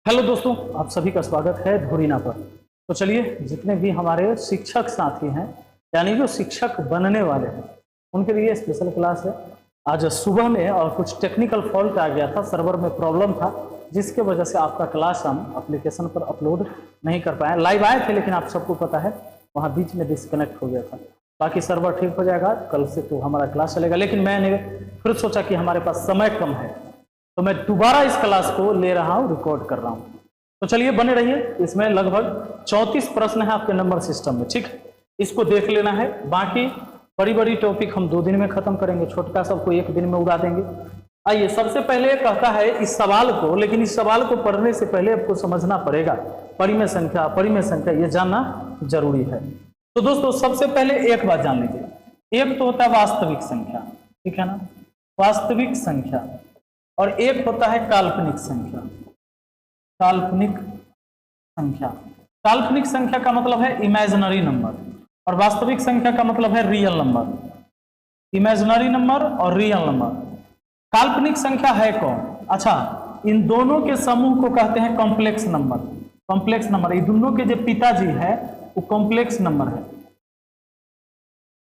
Hello दोस्तों, आप सभी का स्वागत है धुरीना पर। तो चलिए, जितने भी हमारे शिक्षक साथी हैं यानी जो शिक्षक बनने वाले हैं उनके लिए स्पेशल क्लास है। आज सुबह में और कुछ टेक्निकल फॉल्ट आ गया था, सर्वर में प्रॉब्लम था, जिसके वजह से आपका क्लास हम एप्लीकेशन पर अपलोड नहीं कर पाए। लाइव आए थे लेकिन आप सबको पता है वहाँ बीच में डिस्कनेक्ट हो गया था। बाकी सर्वर ठीक हो जाएगा, कल से तो हमारा क्लास चलेगा। लेकिन मैंने फिर सोचा कि हमारे पास समय कम है तो मैं दोबारा इस क्लास को ले रहा हूँ, रिकॉर्ड कर रहा हूँ। तो चलिए बने रहिए। इसमें लगभग 34 प्रश्न है आपके नंबर सिस्टम में, ठीक है, इसको देख लेना है। बाकी बड़ी बड़ी टॉपिक हम 2 दिन में खत्म करेंगे, छोटका सबको 1 दिन में उड़ा देंगे। आइए, सबसे पहले कहता है इस सवाल को, लेकिन इस सवाल को पढ़ने से पहले आपको समझना पड़ेगा परिमेय संख्या ये जानना जरूरी है। तो दोस्तों, सबसे पहले एक बात जान लीजिए, एक तो होता है वास्तविक संख्या, ठीक है ना, वास्तविक संख्या, और एक होता है काल्पनिक संख्या। काल्पनिक संख्या, काल्पनिक संख्या का मतलब है इमेजिनरी नंबर, और वास्तविक संख्या का मतलब है रियल नंबर। इमेजिनरी नंबर और रियल नंबर। काल्पनिक संख्या है कौन? अच्छा, इन दोनों के समूह को कहते हैं कॉम्प्लेक्स नंबर। कॉम्प्लेक्स नंबर, ये दोनों के जो पिताजी है वो कॉम्प्लेक्स नंबर है,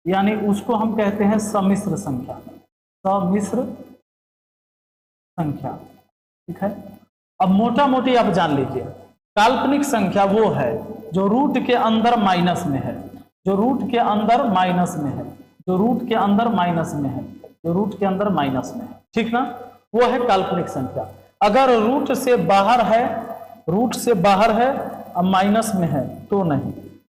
यानी उसको हम कहते हैं सम्मिश्र संख्या। सम्मिश्र संख्या, ठीक है। अब मोटा मोटी आप जान लीजिए, काल्पनिक संख्या वो है जो रूट के अंदर माइनस में है, जो रूट के अंदर माइनस में है, जो रूट के अंदर माइनस में है, जो रूट के अंदर माइनस में है, ठीक ना, वो है काल्पनिक संख्या। अगर रूट से बाहर है, रूट से बाहर है अब माइनस में है तो नहीं,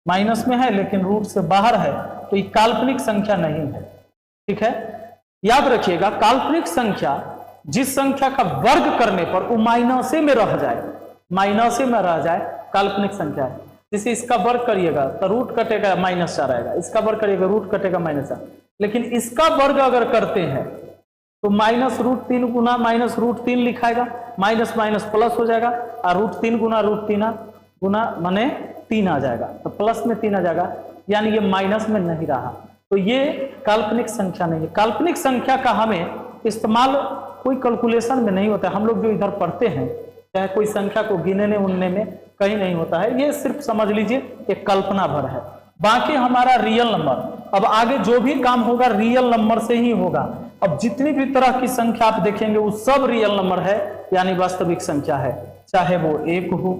माइनस में है लेकिन रूट से बाहर है तो ये काल्पनिक संख्या नहीं है, ठीक है। याद रखिएगा, काल्पनिक संख्या जिस संख्या का वर्ग करने पर वो माइनसे में रह जाए, माइनसे में रह जाए, काल्पनिक संख्या है। जैसे इसका वर्ग करिएगा तो रूट कटेगा -4 आएगा, इसका वर्ग करिएगा रूट कटेगा -4, लेकिन इसका वर्ग अगर करते हैं तो -√3 गुना -√3 लिखाएगा, माइनस माइनस प्लस हो जाएगा, और √3 गुना √3 गुना माने 3 आ जाएगा, तो प्लस में 3 आ जाएगा, यानी ये माइनस में नहीं रहा, तो ये काल्पनिक संख्या नहीं है। काल्पनिक संख्या का हमें इस्तेमाल कोई कैलकुलेशन में नहीं होता है। हम लोग जो इधर पढ़ते हैं, चाहे कोई संख्या को गिनने उनने में कहीं नहीं होता है, ये सिर्फ समझ लीजिए एक कल्पना भर है। बाकी हमारा रियल नंबर, अब आगे जो भी काम होगा रियल नंबर से ही होगा। अब जितनी भी तरह की संख्या आप देखेंगे वो सब रियल नंबर है, यानी वास्तविक संख्या है, चाहे वो 1 हो,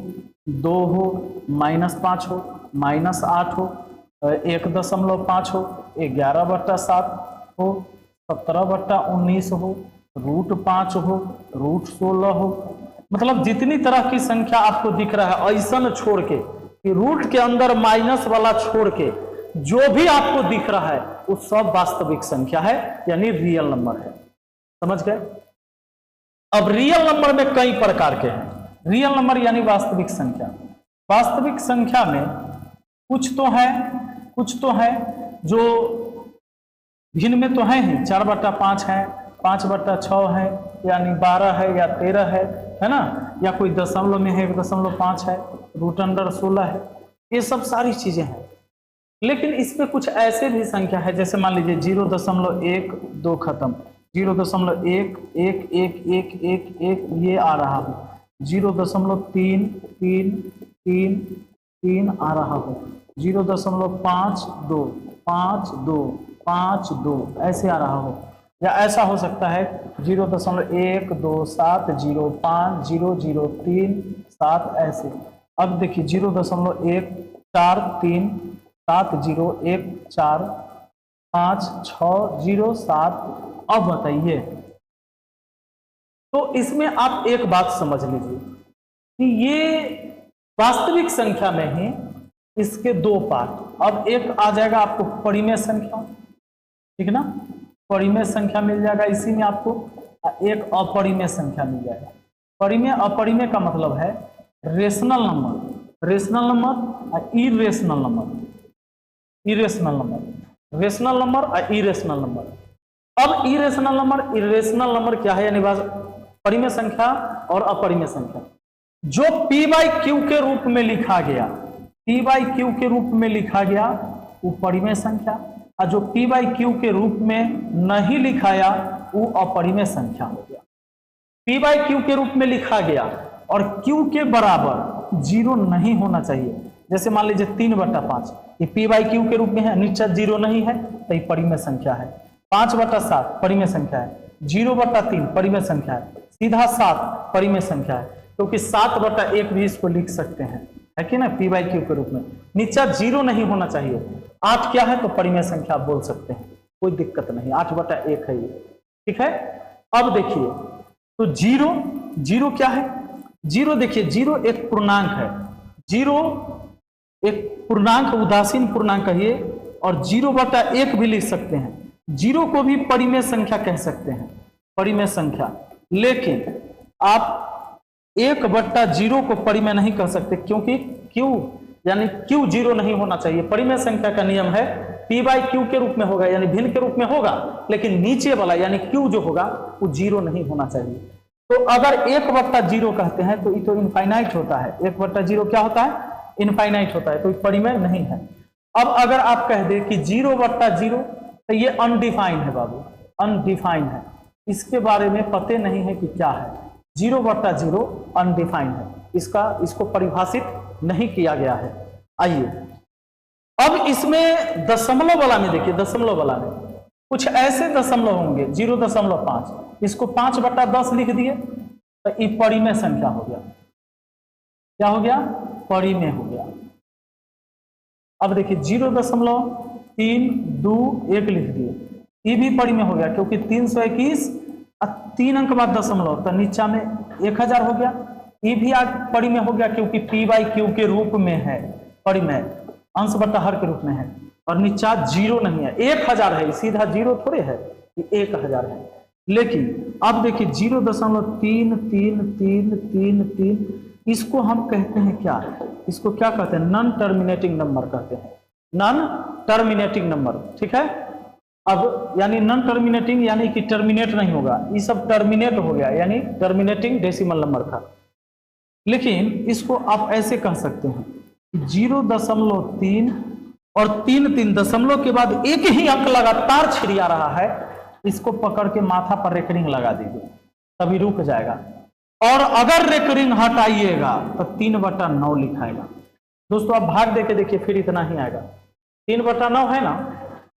2 हो, -5 हो, -8 हो, 1.5 हो, 11/7 हो, 17/19 हो, √5 हो, √16 हो, मतलब जितनी तरह की संख्या आपको दिख रहा है, ऐसा छोड़ के कि रूट के अंदर माइनस वाला छोड़ के जो भी आपको दिख रहा है वो सब वास्तविक संख्या है, यानी रियल नंबर है। समझ गए? अब रियल नंबर में कई प्रकार के हैं। रियल नंबर यानी वास्तविक संख्या। वास्तविक संख्या में कुछ तो है जो भिन्न में तो है ही, 4/5 है, 5/6 है, यानी 12 है या 13 है ना, या कोई दशमलव में है 1.5 है, √16 है, ये सब सारी चीजें हैं। लेकिन इसमें कुछ ऐसे भी संख्या है, जैसे मान लीजिए 0.1 2 खत्म, 0.1 1 1 1 1 1 ये आ रहा हो, 0.3 3 3 3 आ रहा हो, 0.5 2 5 2 5 2 ऐसे आ रहा हो, या ऐसा हो सकता है 0.1 2 7 0 5 0 0 3 7 ऐसे। अब देखिए 0.1 4 3 7 0 1 4 5 6 0 7। अब बताइए, तो इसमें आप एक बात समझ लीजिए कि ये वास्तविक संख्या में ही इसके 2 पार्ट। अब एक आ जाएगा आपको परिमेय संख्या, ठीक ना, परिमेय संख्या मिल जाएगा इसी में आपको, एक अपरिमेय संख्या मिल जाएगा। परिमेय अपरिमेय का मतलब है रेशनल नंबर, रेशनल नंबर और irrational number, irrational number, rational number और इरेशनल नंबर। अब इरेशनल नंबर इरेशनल नंबर क्या है, यानी परिमेय संख्या और अपरिमेय संख्या। जो p/q के रूप में लिखा गया, p/q के रूप में लिखा गया वो परिमेय संख्या, और जो p/q के रूप में नहीं लिखाया वो अपरिमेय संख्या हो गया। p/q के रूप में लिखा गया और Q के बराबर 0 नहीं होना चाहिए। जैसे मान लीजिए 3/5 ये P/Q के रूप में है, नीचे 0 नहीं है तो ये परिमेय संख्या है। 5/7 परिमेय संख्या है। 0/3 परिमेय संख्या है। सीधा 7 परिमेय संख्या है, क्योंकि 7/1 भी इसको लिख सकते हैं, है कि ना, P/Q के रूप में। नीचे 0 नहीं होना चाहिए। 8 क्या है तो परिमेय संख्या आप बोल सकते हैं, कोई दिक्कत नहीं, 8/1 है ये, ठीक है। अब देखिए तो 0 क्या है, 0 देखिए 0 एक पूर्णांक है। 0 एक पूर्णांक, उदासीन पूर्णांक कहिए, और 0/1 भी लिख सकते हैं। 0 को भी परिमेय संख्या कह सकते हैं, परिमेय संख्या। लेकिन आप 1/0 को परिमेय नहीं कह सकते, क्योंकि Q यानी Q 0 नहीं होना चाहिए। परिमेय संख्या का नियम है P/Q के रूप में होगा, यानी भिन्न के रूप में होगा, लेकिन नीचे वाला यानी Q जो होगा वो 0 नहीं होना चाहिए। तो अगर 1/0 कहते हैं तो ये तो इनफाइनाइट होता है। 1/0 क्या होता है, इनफाइनाइट होता है, तो ये परिमेय नहीं है। अब अगर आप कह दें कि 0/0 तो ये अनडिफाइंड है बाबू, अनडिफाइंड है, इसके बारे में पते नहीं है कि क्या है। 0/0 अनडिफाइंड है, इसको परिभाषित नहीं किया गया है। आइए अब इसमें दशमलव वाला में देखिए, दशमलव वाला में कुछ ऐसे दशमलव होंगे 0.5, इसको 5/10 लिख दिए तो ये परिमेय संख्या हो गया। क्या हो गया, परिमेय हो गया। अब देखिए 0.321 लिख दिए, ये भी परिमेय हो गया, क्योंकि 321 3 अंक बाद दशमलव तो नीचा में 1000 हो गया। ये भी आज परिमेय हो गया, क्योंकि P/Q के रूप में है, परिमेय अंश बटा हर के रूप में है, और नीचा 0 नहीं है। 1000 है, सीधा 0 थोड़े है, ये 1000 है। लेकिन अब देखिए 0.3333, इसको हम कहते हैं क्या, इसको क्या कहते हैं, नॉन टर्मिनेटिंग नंबर कहते हैं, नॉन टर्मिनेटिंग नंबर, ठीक है। अब यानी नॉन टर्मिनेटिंग यानी कि टर्मिनेट नहीं होगा, ये सब टर्मिनेट हो गया, यानी टर्मिनेटिंग डेसिमल नंबर था। लेकिन इसको आप ऐसे कह सकते हैं 0.3 और 3 दशमलव के बाद एक ही अंक लगातार छिड़िया रहा है, इसको पकड़ के माथा पर रेकरिंग लगा दीजिए, तभी रुक जाएगा। और अगर रेकरिंग हटाइएगा तो 3/9 लिखाएगा। दोस्तों आप भाग देके देखिए, फिर इतना ही आएगा। 3/9 है ना,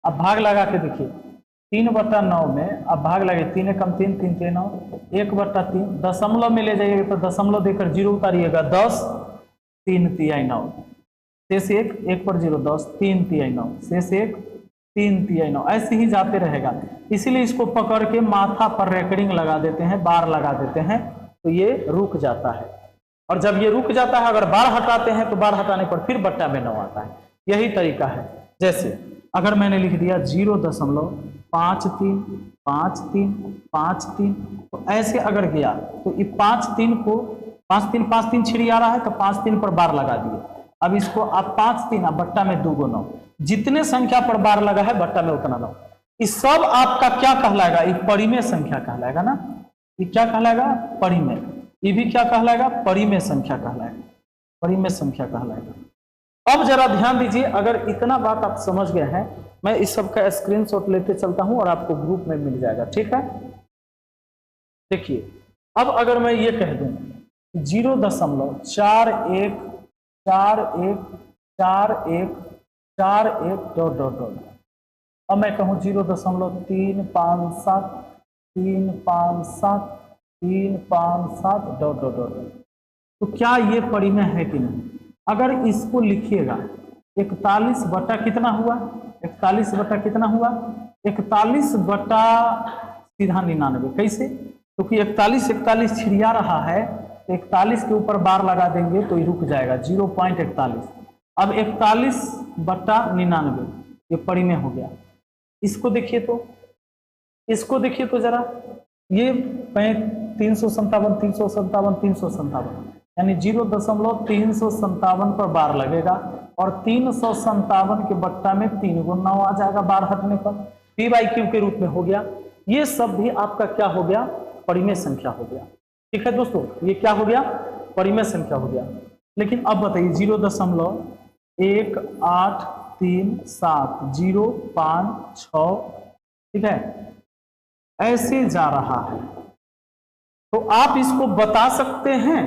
अब भाग लगा के देखिए, 3/9 में अब भाग लगे, 3 कम 3 3 3 9, 1/3 दशमलव में ले जाइएगा तो दशमलव देकर 0 उतारिएगा, 10 3 तिहाई 9, शेष 1 पर 0 10 3 तिहाई 9, शेष 1 3 तिहाई 9, ऐसे ही जाते रहेगा। इसीलिए इसको पकड़ के माथा पर रेकरिंग लगा देते हैं, बार लगा देते हैं, तो ये रुक जाता है। और जब ये रुक जाता है, अगर बार हटाते हैं तो बार हटाने पर फिर बट्टा में 9 आता है। यही तरीका है। जैसे अगर मैंने लिख दिया 0.535353, तो ऐसे अगर गया तो ये 5 को 5 3 छिड़ी आ रहा है तो 5 3 पर बार लगा दिए। अब इसको आप 5 3 बट्टा में 2 9, जितने संख्या पर बार लगा है बट्टा में उतना 9। इस सब आपका क्या कहलाएगा, ये परिमेय संख्या कहलाएगा ना, ये क्या कहलाएगा, परिमेय। ये भी क्या कहलाएगा, परिमेय संख्या कहलाएगा, परिमेय संख्या कहलाएगा। अब जरा ध्यान दीजिए, अगर इतना बात आप समझ गए हैं, मैं इस सब का स्क्रीनशॉट लेते चलता हूं और आपको ग्रुप में मिल जाएगा, ठीक है। देखिए अब अगर मैं ये कह दूं 0.414141 डॉट डॉट डॉट, अब मैं कहूं 0.357357 डॉट डॉट डॉट, तो क्या ये परिमेय है कि नहीं। अगर इसको लिखिएगा 41 बटा कितना हुआ, 41 बटा कितना हुआ, 41 बटा सीधा 99। कैसे, क्योंकि 41 छिड़िया रहा है, तो 41 के ऊपर बार लगा देंगे तो ये रुक जाएगा 0.41। अब 41 बटा 99 ये परिमेय हो गया। इसको देखिए तो, इसको देखिए तो जरा, ये 357 यानी 0.357 पर बार लगेगा, और 357 के बट्टा में 3 × 9 आ जाएगा बार हटने पर, P/Q के रूप में हो गया। ये सब भी आपका क्या हो गया, परिमेय संख्या हो गया। ठीक है दोस्तों, ये क्या हो गया, परिमेय संख्या हो गया। लेकिन अब बताइए 0.1837056, ठीक है, ऐसे जा रहा है, तो आप इसको बता सकते हैं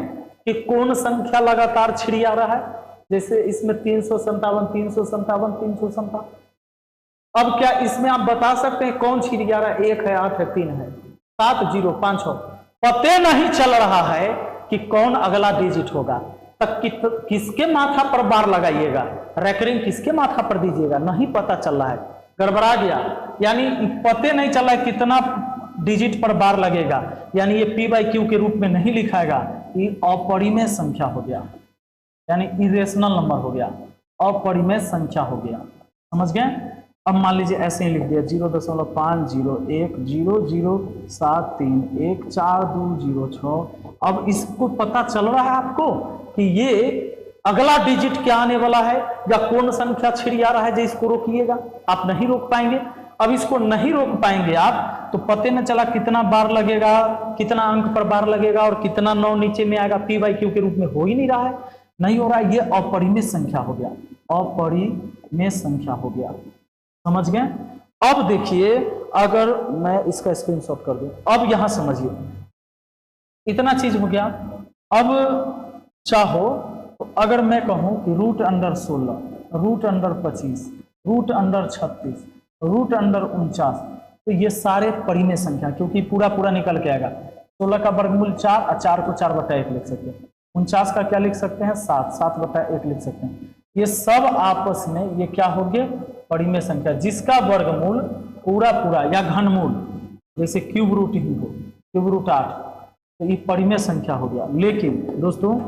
कि कौन संख्या लगातार छिड़िया रहा है। जैसे इसमें 357, 357, 357। अब क्या इसमें आप बता सकते हैं कौन छिड़िया रहा है? 1 है, 8 है, 3 है, 7, 0, 5 हो। पते नहीं चल रहा है कि कौन अगला डिजिट होगा, तब किसके माथा पर बार लगाइएगा, रेकरिंग किसके माथा पर दीजिएगा, नहीं पता चल रहा है, गड़बड़ा गया। यानी पते नहीं चल रहा है कितना डिजिट पर बार लगेगा, यानी ये p/q के रूप में नहीं लिखाएगा, ये अपरिमेय संख्या हो गया, यानी इरेशनल नंबर हो गया, अपरिमेय संख्या हो गया। समझ गए? अब मान लीजिए ऐसे ही लिख दिया 0.501073142006। अब इसको पता चल रहा है आपको कि ये अगला डिजिट क्या आने वाला है या कौन संख्या छिड़िया रहा है, जो इसको रोकिएगा। आप नहीं रोक पाएंगे। अब इसको नहीं रोक पाएंगे आप, तो पते न चला कितना बार लगेगा, कितना अंक पर बार लगेगा और कितना 9 नीचे में आएगा, p/q के रूप में हो ही नहीं रहा है, नहीं हो रहा है। ये अपरिमेय संख्या हो गया, अपरिमेय संख्या हो गया। समझ गए? अब देखिए, अगर मैं इसका स्क्रीनशॉट कर दूं, अब यहां समझिए, इतना चीज हो गया। अब चाहो तो अगर मैं कहूं कि √16, √25, √36, √49, तो ये सारे परिमेय संख्या, क्योंकि पूरा पूरा निकल के आएगा। 16 का वर्गमूल 4 और 4 को 4/1 लिख सकते हैं। 49 का क्या लिख सकते हैं? 7, 7/1 लिख सकते हैं। ये सब आपस में ये क्या हो गए? परिमेय संख्या, जिसका वर्गमूल पूरा पूरा या घनमूल, जैसे क्यूब रूट ही हो, क्यूब रूट 8, तो ये परिमेय संख्या हो गया। लेकिन दोस्तों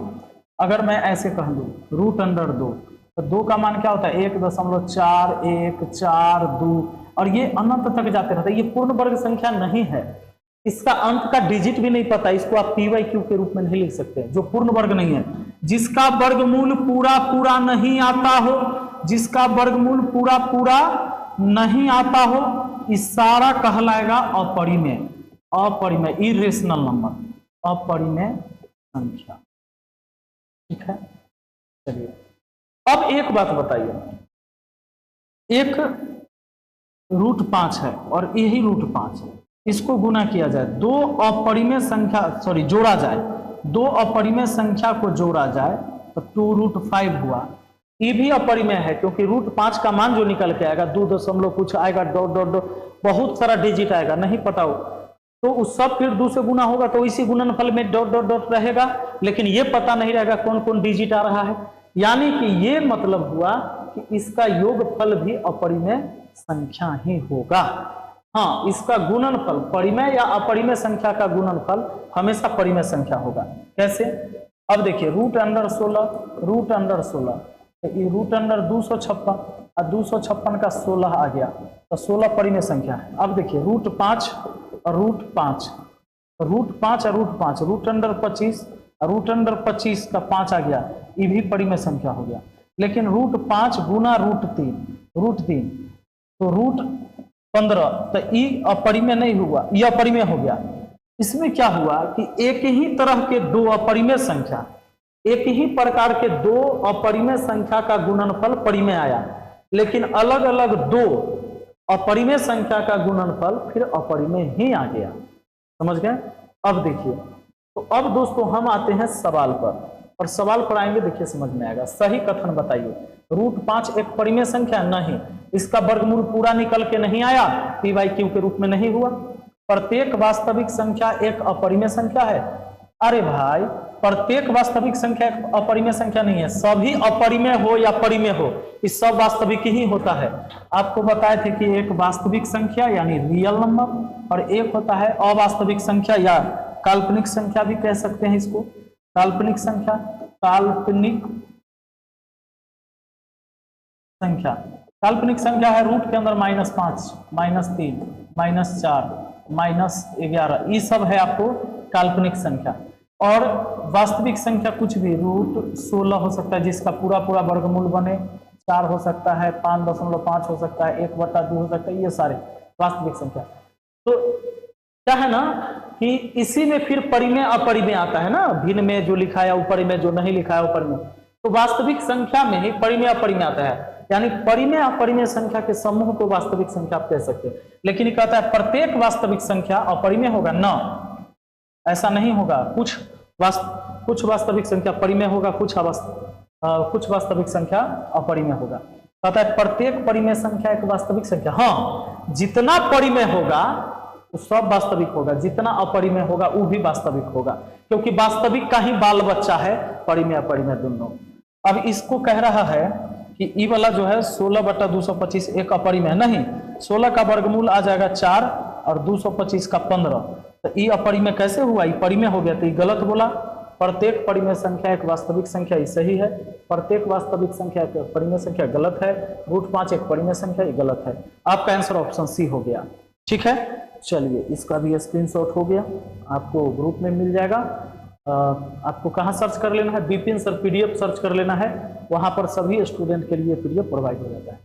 अगर मैं ऐसे कह दूं √2, तो 2 का मान क्या होता है? 1.4142, और ये अनंत तक जाते रहता है। ये पूर्ण वर्ग संख्या नहीं है, इसका अंत का डिजिट भी नहीं पता, इसको आप p/q के रूप में नहीं लिख सकते, जो पूर्ण वर्ग नहीं है। जिसका वर्गमूल पूरा पूरा नहीं आता हो, जिसका वर्गमूल पूरा पूरा नहीं आता हो, इस सारा कहलाएगा अपरिमेय, अपरिमेय, इरेशनल नंबर, अपरिमेय संख्या। ठीक है, चलिए अब एक बात बताइए, एक √5 है और यही √5 है, इसको गुना किया जाए, दो अपरिमेय संख्या जोड़ा जाए, दो अपरिमेय संख्या को जोड़ा जाए तो 2√5 हुआ। ये भी अपरिमेय है क्योंकि √5 का मान जो निकल के आएगा 2 दशमलव कुछ आएगा, डॉट डॉट डॉट, बहुत सारा डिजिट आएगा, नहीं पता हो तो उस सब फिर 2 से गुना होगा तो इसी गुणनफल में डॉट डॉट डॉट रहेगा, लेकिन ये पता नहीं रहेगा कौन कौन डिजिट आ रहा है। यानी कि ये मतलब हुआ कि इसका योगफल भी अपरिमेय संख्या ही होगा। हाँ, इसका गुणनफल परिमेय या अपरिमेय संख्या का गुणनफल हमेशा परिमेय संख्या होगा। कैसे? अब देखिए √16, √16, ये √256 और 256 का 16 आ गया तो 16 परिमेय संख्या है। अब देखिए √5 और √5, √5 और √5, √25 और √25 का 5 आ गया, ये भी परिमेय संख्या हो गया। लेकिन √5 गुना √3 तो √15, तो ये अपरिमेय नहीं हुआ, ये अपरिमेय हो गया। इसमें क्या हुआ कि एक ही तरह के दो अपरिमेय संख्या, एक ही प्रकार के दो अपरिमेय संख्या का गुणनफल परिमेय आया, लेकिन अलग अलग दो अपरिमेय संख्या का गुणनफल फिर अपरिमेय ही आ गया। समझ गए? अब देखिए, तो अब दोस्तों हम आते हैं सवाल पर, और सवाल पर आएंगे, देखिए समझ में आएगा। सही कथन बताइए। √5 एक परिमेय संख्या नहीं, इसका वर्गमूल पूरा निकल के नहीं आया, p/q के रूप में नहीं हुआ। प्रत्येक वास्तविक संख्या एक अपरिमेय संख्या है। अरे भाई, प्रत्येक वास्तविक संख्या एक अपरिमेय संख्या नहीं है, सभी अपरिमेय हो या परिमेय हो, इस सब वास्तविक ही होता है। आपको बताए थे कि एक वास्तविक संख्या यानी रियल नंबर, और एक होता है अवास्तविक संख्या या काल्पनिक संख्या भी कह सकते हैं इसको, काल्पनिक संख्या। काल्पनिक संख्या, काल्पनिक संख्या है रूट के अंदर -5, -3, -4, -11, ये सब है आपको काल्पनिक संख्या। और वास्तविक संख्या कुछ भी, √16 हो सकता है जिसका पूरा पूरा वर्गमूल बने, 4 हो सकता है, 5.5 हो सकता है, 1/2 हो सकता है, ये सारे वास्तविक संख्या। तो क्या है ना कि इसी में फिर परिमेय अपरिमेय आता है ना, भिन्न में जो लिखा है ऊपर में, जो नहीं लिखा है ऊपर में, तो वास्तविक संख्या में ही परिमेय अपरिमेय आता है। यानी परिमेय अपरिमेय संख्या के समूह को वास्तविक संख्या आप कह सकते हैं। लेकिन ये कहता है प्रत्येक वास्तविक संख्या अपरिमेय होगा ना, ऐसा नहीं होगा। कुछ कुछ वास्तविक संख्या परिमेय होगा, कुछ वास्तविक संख्या अपरिमेय होगा। कहता है प्रत्येक परिमेय संख्या एक वास्तविक संख्या। हाँ, जितना परिमेय होगा वो सब वास्तविक होगा, जितना अपरिमेय होगा वो भी वास्तविक होगा, क्योंकि वास्तविक का ही बाल बच्चा है परिमेय अपरिमेय दोनों। अब इसको कह रहा है कि ई वाला जो है 16/225 एक अपरिमेय नहीं, 16 का वर्गमूल आ जाएगा 4 और 225 का 15, तो ई अपरिमेय कैसे हुआ? ई परिमेय हो गया, तो ये गलत बोला। प्रत्येक परिमेय संख्या एक वास्तविक संख्या, ये सही है। प्रत्येक वास्तविक संख्या एक परिमेय संख्या गलत है। √5 एक परिमेय संख्या, ये गलत है। आपका आंसर ऑप्शन सी हो गया। ठीक है, चलिए इसका भी स्क्रीनशॉट हो गया, आपको ग्रुप में मिल जाएगा। आपको कहाँ सर्च कर लेना है? बिपिन सर PDF सर्च कर लेना है, वहां पर सभी स्टूडेंट के लिए PDF प्रोवाइड हो जाता है।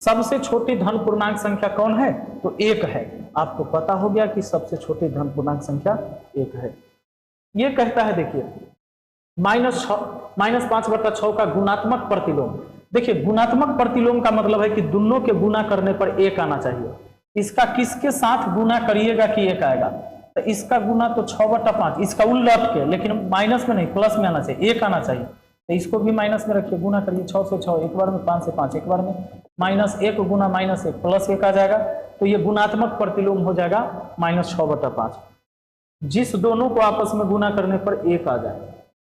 सबसे छोटी धन पूर्णांक संख्या कौन है? तो 1 है। आपको पता हो गया कि सबसे छोटी धन पूर्णांक संख्या 1 है। ये कहता है, देखिए -5/6 का गुणात्मक प्रतिलोम। देखिए गुणात्मक प्रतिलोम का मतलब है कि दोनों के गुना करने पर 1 आना चाहिए। इसका किसके साथ गुना करिएगा कि 1 आएगा? तो इसका गुना तो 6/5, इसका उलट के, लेकिन माइनस में नहीं प्लस में आना चाहिए, 1 आना चाहिए। तो इसको भी माइनस में रखिए, गुना करिए 6 से 6 एक बार में, 5 से 5 एक बार में, -1 गुना -1 +1 आ जाएगा। तो ये गुणात्मक प्रतिलोम हो जाएगा -6/5। जिस दोनों को आपस में गुना करने पर 1 आ जाए।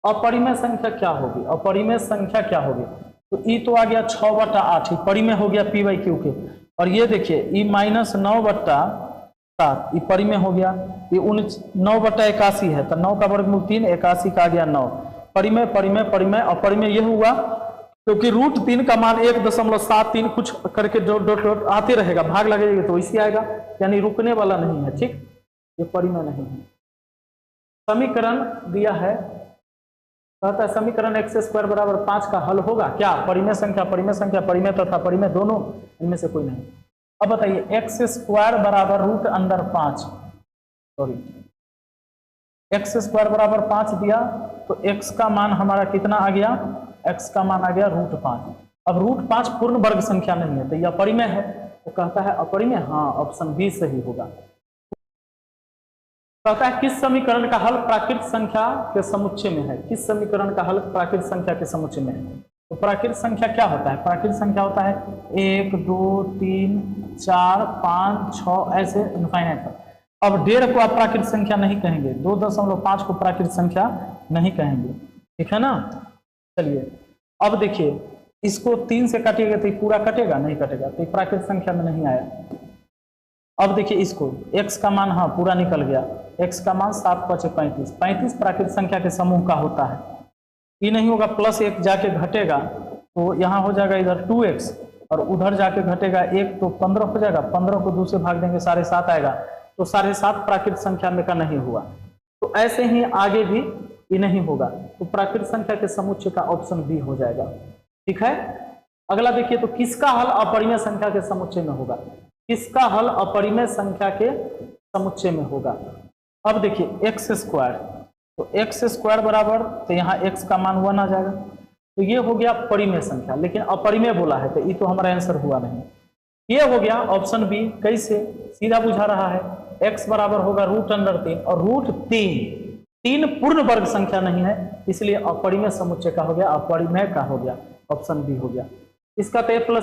अपरिमेय संख्या क्या होगी? अपरिमेय संख्या क्या होगी? तो ई तो आ गया 6/8, परिमेय हो गया P/Q के। और ये देखिए ई -9/7, ये परिमेय हो गया। ये 9/81 है, तो 9 का वर्गमूल 3, 81 का आ गया 9। परिमेय परिमेय परिमेय अपरिमेय ये हुआ क्योंकि √3 का मान 1.73 कुछ करके डॉट डॉट डॉट आते रहेगा, भाग लगेगा तो इसी आएगा, यानी रुकने वाला नहीं है। ठीक, ये परिमेय नहीं है। समीकरण दिया है, कहता है समीकरण x² बराबर 5 का हल होगा क्या? परिमेय संख्या परिमेय तथा परिमेय दोनों, इनमें से कोई नहीं। अब बताइए x² बराबर √5, सॉरी x² बराबर 5 दिया तो x का मान हमारा कितना आ गया? x का मान आ गया √5। अब √5 पूर्ण वर्ग संख्या नहीं है, तो यह अपरिमेय है, तो कहता है अपरिमेय। हाँ, ऑप्शन बी सही होगा। कहता है किस समीकरण का हल प्राकृत संख्या के समुच्चय में है? किस समीकरण का हल प्राकृत संख्या के समुच्चय में है? तो प्राकृत संख्या क्या होता है? प्राकृत संख्या होता है 1 2 3 4 5 6 ऐसे इनफाइनाइट तक। अब 1.5 को आप प्राकृत संख्या नहीं कहेंगे, 2.5 को प्राकृत संख्या नहीं कहेंगे, ठीक है ना। चलिए अब देखिए, इसको 3 से काटिएगा तो पूरा कटेगा? नहीं कटेगा, तो प्राकृत संख्या में नहीं आया। अब देखिए इसको x का मान, हाँ पूरा निकल गया, x का मान 7 × 5 = 35। 35 प्राकृत संख्या के समूह का होता है। ये नहीं होगा, +1 जाके घटेगा तो यहाँ हो जाएगा इधर 2x, और उधर जाके घटेगा 1 तो 15 हो जाएगा। 15 को 2 से भाग देंगे 7.5 आएगा, तो 7.5 प्राकृत संख्या में का नहीं हुआ। तो ऐसे ही आगे भी ये नहीं होगा, तो प्राकृत संख्या के समुच्चय का ऑप्शन बी हो जाएगा। ठीक है, अगला देखिए, तो किसका हल अपरिमेय संख्या के समुच्चय में होगा? किसका हल अपरिमेय संख्या के समुच्चय में होगा? अब देखिए x², तो x² बराबर, तो यहाँ x का मान 1 आ जाएगा, तो ये हो गया परिमेय संख्या, लेकिन अपरिमेय बोला है तो ये तो हमारा आंसर हुआ नहीं। ये हो गया ऑप्शन बी। कैसे? सीधा बुझा रहा है, x बराबर होगा √3, और √3 पूर्ण वर्ग संख्या नहीं है, इसलिए अपरिमेय समुच्चय का हो गया, अपरिमेय का हो गया, ऑप्शन बी हो गया। इसका तो a + b × a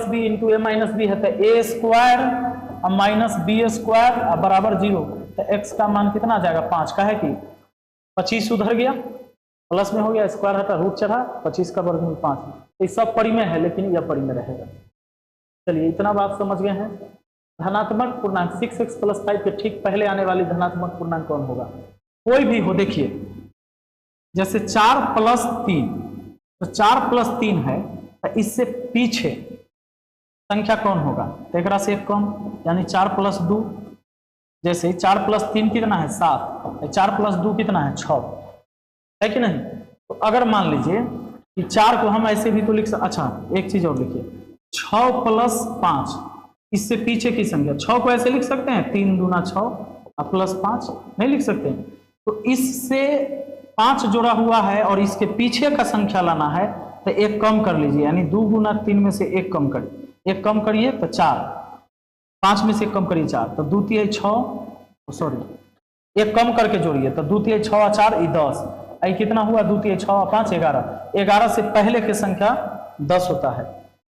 - b है, तो a² - b² बराबर 0, तो x का मान कितना आ जाएगा? 5 का है कि 25 उधर गया, प्लस में हो गया, स्क्वायर हटा रूट चढ़ा, 25 का वर्गमूल 5। तो ये सब परिमेय है, लेकिन यह परिमेय रहेगा। चलिए इतना बात समझ गए हैं। धनात्मक पूर्णांक 6x + 5 के ठीक पहले आने वाली धनात्मक पूर्णांक कौन होगा? कोई भी हो। देखिए जैसे 4 + 3, तो 4 + 3 है, तो इससे पीछे संख्या कौन होगा? तो एक से एक कम, यानी 4 + 2। जैसे 4 + 3 कितना है? 7, 4 + 2 कितना है? 6, है कि नहीं? तो अगर मान लीजिए कि 4 को हम ऐसे भी तो लिख सकते, अच्छा एक चीज और लिखिए, 6 + 5, इससे पीछे की संख्या 6 को ऐसे लिख सकते हैं, 3 दूना 6 और +5 नहीं लिख सकते हैं। तो इससे 5 जोड़ा हुआ है और इसके पीछे का संख्या लाना है, तो एक कम कर लीजिए, यानी 2 × 3 में से एक कम करिए, एक कम करिए तो 4, 5 में से एक कम करिए 4, तो 2 × 3 = 6, सॉरी एक कम करके जोड़िए, तो 2 × 3 = 6 और 4 = 10, आई कितना हुआ, 2 3 6 5 11, 11 से पहले की संख्या 10 होता है।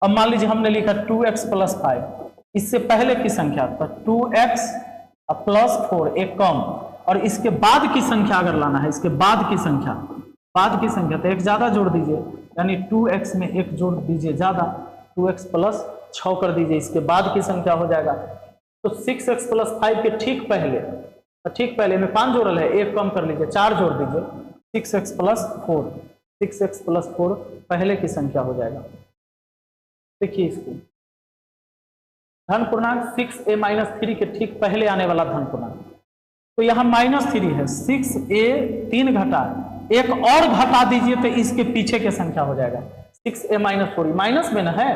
अब मान लीजिए हमने लिखा 2x + 5, इससे पहले की संख्या तो 2x + 4 एक कम, और इसके बाद की संख्या अगर लाना है, इसके बाद की संख्या तो एक ज्यादा जोड़ दीजिए, यानी 2x में एक जोड़ दीजिए ज्यादा, 2x + 6 कर दीजिए, इसके बाद की संख्या हो जाएगा। तो 6x + 5 के ठीक पहले में 5 जोड़ल है, एक कम कर लीजिए, 4 जोड़ दीजिए, 6x + 4 पहले की संख्या हो जाएगा। देखिए इसको धन पूर्णांक 6a-3 के ठीक पहले आने वाला धन पूर्णांक, तो यहाँ -3 है, 6a 3 घटा, एक और घटा दीजिए तो इसके पीछे की संख्या हो जाएगा 6a-4, माइनस में ना है।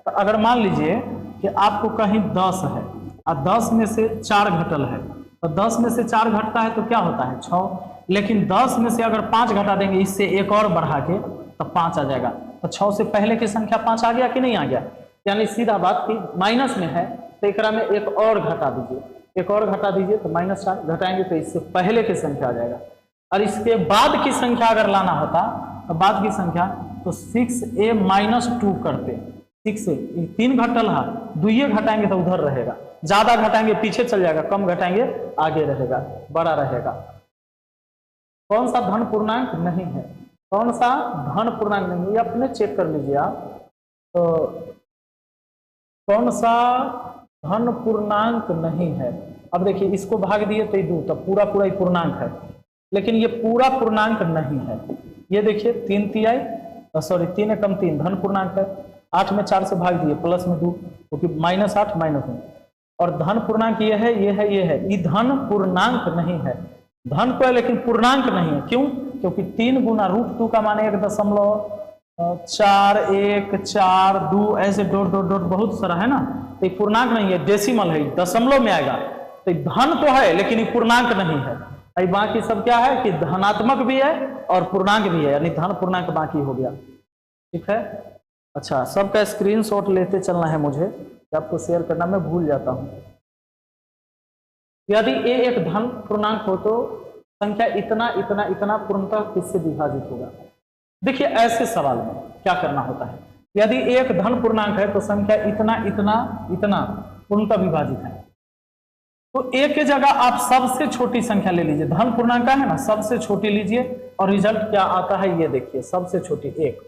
तो अगर मान लीजिए कि आपको कहीं 10 है और 10 में से 4 घटल है, तो 10 में से 4 घटता है तो क्या होता है 6, लेकिन 10 में से अगर 5 घटा देंगे, इससे एक और बढ़ा के तो 5 आ जाएगा। तो 6 से पहले की संख्या 5 आ गया कि नहीं आ गया, यानी सीधा बात कि माइनस में है तो एकरा में एक और घटा दीजिए, एक और घटा दीजिए तो -4 घटाएंगे तो इससे पहले की संख्या आ जाएगा। और इसके बाद की संख्या अगर लाना होता तो बाद की संख्या तो 6a-2 करते, 6 से 3 घटल है, 2 घटाएंगे तो उधर रहेगा, ज्यादा घटाएंगे पीछे चल जाएगा, कम घटाएंगे आगे रहेगा, बड़ा रहेगा। कौन सा धन पूर्णांक नहीं है, कौन सा धन पूर्णांक नहीं, ये अपने चेक कर लीजिए आप। तो कौन सा धन पूर्णांक नहीं है, अब देखिए इसको भाग दिए तो 2, तो पूरा ही पूर्णांक है, लेकिन ये पूरा पूर्णांक नहीं है। ये देखिए 3 तिहाई, सॉरी 3 एकम 3 धन पूर्णांक है, 8 में 4 से भाग दिए, प्लस में 2, क्योंकि -8 -1, और धन पूर्णांक ये है, ये धन पूर्णांक नहीं है, धन को है लेकिन पूर्णांक नहीं है। क्यों? क्योंकि 3 गुना √2 का मान 1.4 1 4 2 ऐसे डॉट बहुत सारा है ना, तो ये पूर्णांक नहीं है, डेसिमल है, दशमलव में आएगा। तो धन तो है लेकिन ये पूर्णांक नहीं है। बाकी सब क्या है कि धनात्मक भी है और पूर्णांक भी है, यानी धन पूर्णांक बाकी हो गया। ठीक है, अच्छा सबका स्क्रीनशॉट लेते चलना है मुझे, आपको शेयर करना मैं भूल जाता हूं। यदि a एक धन पूर्णांक हो तो संख्या इतना इतना इतना पूर्णतः किससे विभाजित होगा। देखिए ऐसे सवाल में क्या करना होता है, यदि एक धन पूर्णांक है तो संख्या इतना इतना इतना पूर्णतः विभाजित है, तो एक के जगह आप सबसे छोटी संख्या ले लीजिए, धन पूर्णांक का है ना, सबसे छोटी लीजिए और रिजल्ट क्या आता है ये देखिए, सबसे छोटी 1,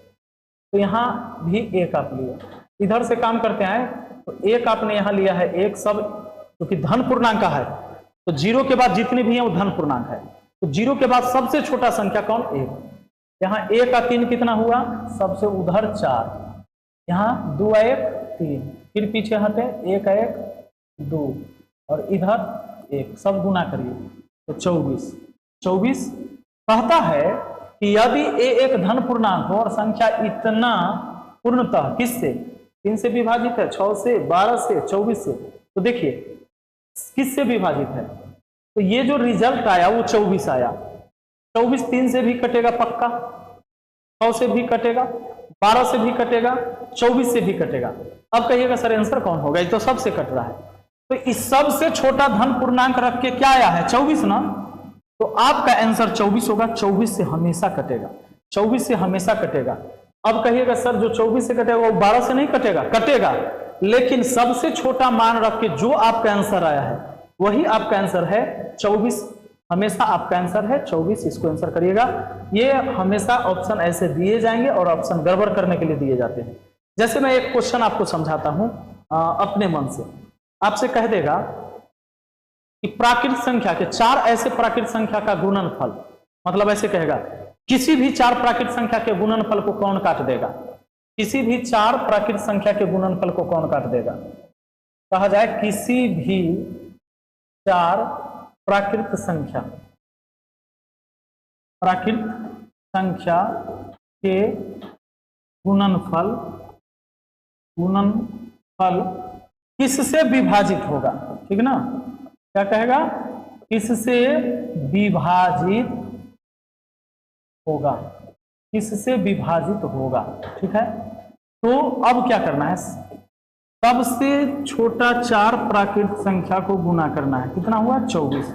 तो यहाँ भी 1 आप लिए, इधर से काम करते हैं तो 1 आपने यहाँ लिया है, 1 सब क्योंकि धन पूर्णांक का है तो 0 के बाद जितने भी हैं वो धन पूर्णांक है, तो 0 के बाद सबसे छोटा संख्या कौन 1, यहाँ 1 का 3 कितना हुआ, सबसे उधर 4, यहाँ 2 1 3, फिर पीछे हटे 1 1 2 और इधर 1, सब गुना करिए तो 24 कहता है कि यदि a एक धन पूर्णांक हो और संख्या इतना पूर्णतः किससे 3 से विभाजित है, 6 से 12 से 24 से, तो देखिए किससे विभाजित है, तो ये जो रिजल्ट आया वो 24 आया, 24 3 से भी कटेगा पक्का, 6 से भी कटेगा, 12 से भी कटेगा, 24 से भी कटेगा। अब कहिएगा सर आंसर कौन होगा, ये तो सबसे कट रहा है, तो इस सबसे छोटा धन पूर्णांक रख के क्या आया है 24 ना, तो आपका आंसर 24 होगा, 24 से हमेशा कटेगा, 24 से हमेशा कटेगा। अब कहिएगा सर जो 24 से कटेगा वो 12 से नहीं कटेगा, कटेगा, लेकिन सबसे छोटा मान रख के जो आपका आंसर आया है वही आपका आंसर है 24, हमेशा आपका आंसर है 24, इसको आंसर करिएगा। ये हमेशा ऑप्शन ऐसे दिए जाएंगे और ऑप्शन गड़बड़ करने के लिए दिए जाते हैं। जैसे मैं एक क्वेश्चन आपको समझाता हूं अपने मन से, आपसे कह देगा कि प्राकृत संख्या के 4 ऐसे प्राकृत संख्या का गुणनफल, मतलब ऐसे कहेगा किसी भी 4 प्राकृत संख्या के गुणनफल को कौन काट देगा, किसी भी 4 प्राकृत संख्या के गुणनफल को कौन काट देगा, कहा जाए किसी भी 4 प्राकृत संख्या के गुणनफल किससे विभाजित होगा, ठीक ना, क्या कहेगा, किससे विभाजित होगा, किससे विभाजित होगा। ठीक है, तो अब क्या करना है, सबसे छोटा 4 प्राकृत संख्या को गुना करना है, कितना हुआ 24,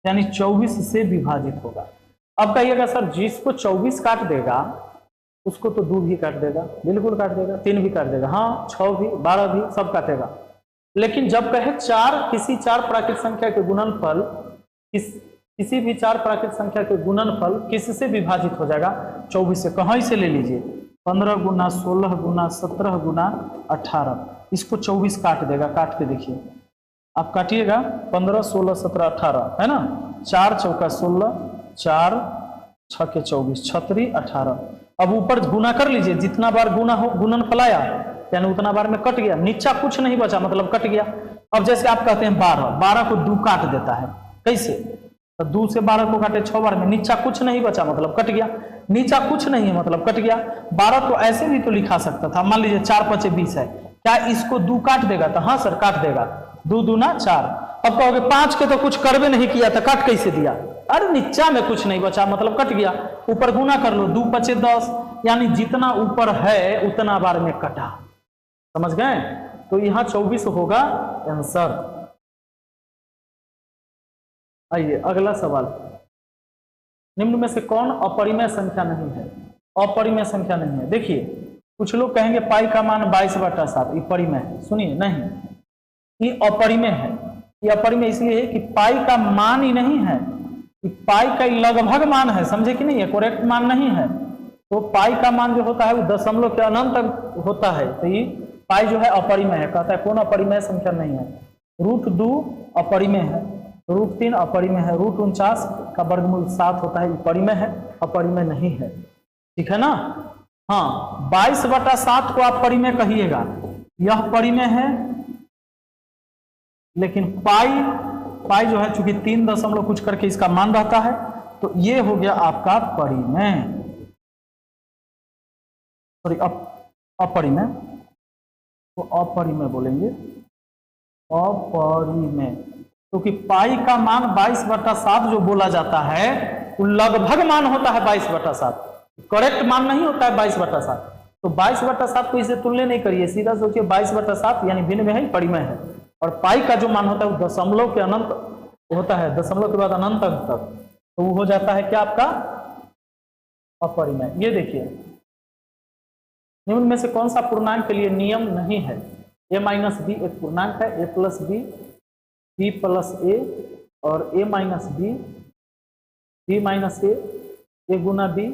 यानी 24 से विभाजित होगा। अब कहिएगा सर जिसको 24 काट देगा उसको तो 2 भी काट देगा, बिल्कुल काट देगा, 3 भी काट देगा, हाँ 6 भी, 12 भी, सब काटेगा। लेकिन जब कहे 4 किसी 4 प्राकृत संख्या के गुणनफल किसी भी 4 प्राकृत संख्या के गुणनफल किससे विभाजित हो जाएगा? 24 से। कहीं से ले लीजिए, 15 गुना 16 गुना 17 गुना 18, इसको 24 काट देगा। काट के देखिए, आप काटिएगा 15 16 17 18 है ना, 4 चौका 16, 4 6 24, 36 18। अब ऊपर गुना कर लीजिए, जितना बार गुना हो गुणनफल आया यानी उतना बार में कट गया, नीचा कुछ नहीं बचा मतलब कट गया। अब जैसे आप कहते हैं 12 को 2 काट देता है, कैसे? तो 2 से 12 को काटे 6 बार में, नीचा कुछ नहीं बचा मतलब कट गया, नीचा कुछ नहीं है मतलब कट गया। 12 को ऐसे भी तो लिखा सकता था, मान लीजिए 4 5 20 है, क्या इसको 2 काट देगा? तो हाँ सर काट देगा, 2 दूना 4। अब कहोगे 5 के तो कुछ करवे नहीं किया था, काट कैसे दिया? अरे नीचा में कुछ नहीं बचा मतलब कट गया, ऊपर गुना कर लो, 2 5 10, यानी जितना ऊपर है उतना बार में कटा। समझ गए? तो यहां 24 होगा आंसर। आइए अगला सवाल, निम्न में से कौन अपरिमेय संख्या नहीं है? अपरिमेय संख्या नहीं है। देखिए कुछ लोग कहेंगे पाई का मान 22/7 ये परिमेय है, सुनिए नहीं, ये अपरिमेय है। ये अपरिमेय इसलिए है कि पाई का मान ही नहीं है, कि पाई का लगभग मान है, समझे कि नहीं? है करेक्ट मान नहीं है। तो पाई का मान जो होता है वो दशमलव के अनंत तक होता है, तो ये पाई जो है अपरिमेय है। कहता है कौन अपरिमेय संख्या नहीं है? √2 अपरिमेय है, √3 अपरिमेय है, √49 का वर्गमूल 7 होता है, परिमेय है, अपरिमेय नहीं है। ठीक है ना? हाँ 22/7 को आप परिमेय कहिएगा, यह परिमेय है। लेकिन पाई जो है चूंकि 3 दशमलव कुछ करके इसका मान रहता है, तो ये हो गया आपका परिमेय, सॉरी अपरिमेय, तो अपरिमेय बोलेंगे, अपरिमेय। क्योंकि पाई का मान 22/7 जो बोला जाता है वो लगभग मान होता है 22/7, करेक्ट मान नहीं होता है 22/7। तो 22/7 को इसे तुलना नहीं करिए, सीधा सोचिए 22/7 यानी भिन्न में है, परिमेय है। और पाई का जो मान होता है वो दशमलव के अनंत होता है, दशमलव के बाद अनंत अंक तक, तो वो हो जाता है क्या आपका? अपरिमेय। ये देखिए निम्न में से कौन सा पूर्णांक के लिए नियम नहीं है? a-b एक पूर्णांक है, a + b, b + a और a - b, b - a Guna b,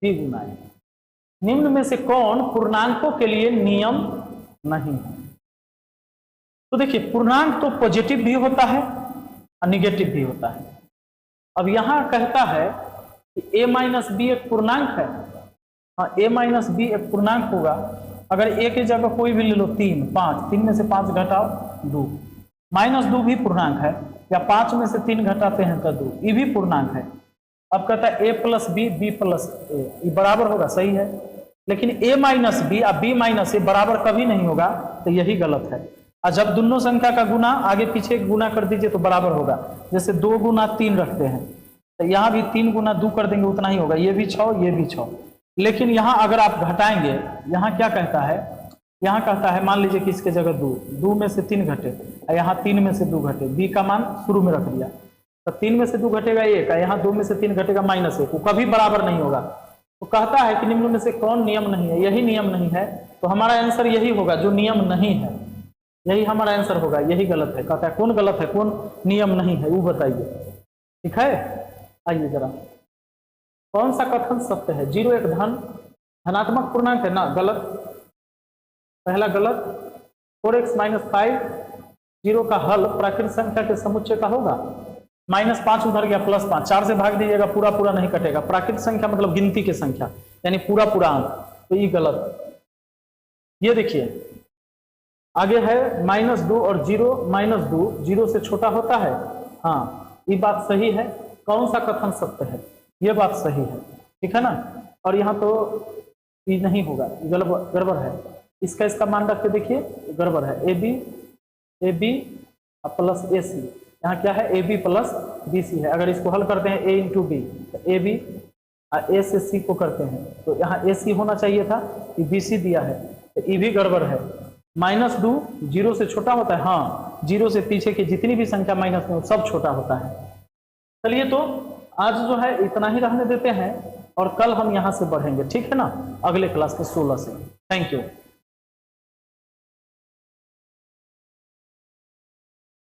b Guna a। निम्न में से कौन पूर्णांकों के लिए नियम नहीं है? तो देखिए पूर्णांक तो पॉजिटिव भी होता है और निगेटिव भी होता है। अब यहां कहता है कि a - b एक पूर्णांक है, हाँ a - b एक पूर्णांक होगा। अगर a की जगह कोई भी ले लो 3 5, 3 में से 5 घटाओ 2, -2 भी पूर्णांक है, या 5 में से 3 घटाते हैं तो 2, ये भी पूर्णांक है। अब कहता है a + b, b + a, ये बराबर होगा, सही है। लेकिन a - b और b - a बराबर कभी नहीं होगा, तो यही गलत है। और जब दोनों संख्या का गुना आगे पीछे गुना कर दीजिए तो बराबर होगा। जैसे 2 गुना 3 रखते हैं, तो यहाँ भी 3 गुना 2 कर देंगे उतना ही होगा, ये भी 6 ये भी 6। लेकिन यहाँ अगर आप घटाएंगे, यहाँ क्या कहता है? यहाँ कहता है मान लीजिए कि इसके जगह 2 में से 3 घटे, यहाँ 3 में से 2 घटे, b का मान शुरू में रख दिया, तो 3 में से 2 घटेगा 1, यहाँ 2 में से 3 घटेगा -1, वो कभी बराबर नहीं होगा। तो कहता है कि निम्न में से कौन नियम नहीं है? यही नियम नहीं है, तो हमारा आंसर यही होगा जो नियम नहीं है, यही हमारा आंसर होगा, यही गलत है। कहता है कौन गलत है, कौन नियम नहीं है, वो बताइए। ठीक है, आइए जरा, कौन सा कथन सत्य है? 0 एक धनात्मक पूर्णांक है ना, गलत, पहला गलत। 4x - 5 0 का हल प्राकृत संख्या के समुच्चय का होगा। -5 उधर गया, +5, 4 से भाग दीजिएगा, पूरा पूरा नहीं कटेगा। प्राकृत संख्या मतलब गिनती की संख्या, यानी पूरा पूरा अंक, तो ये गलत। ये देखिए आगे है -2 और 0, -2 0 से छोटा होता है, हाँ ये बात सही है। कौन सा कथन सत्य है? ये बात सही है, ठीक है ना। और यहाँ तो ये नहीं होगा, गड़बड़ है। इसका मान रख के देखिए, गड़बड़ है। ए बी प्लस ए सी, यहाँ क्या है? A B plus B C है। अगर इसको हल करते हैं a × b, तो ए बी ए से सी को करते हैं, तो यहाँ ए सी होना चाहिए था, कि बी सी दिया है, तो ये भी गड़बड़ है। -2 0 से छोटा होता है, हाँ 0 से पीछे की जितनी भी संख्या माइनस में सब छोटा होता है। चलिए तो आज जो है इतना ही रहने देते हैं और कल हम यहाँ से बढ़ेंगे, ठीक है ना, अगले क्लास में 16 से। Thank you.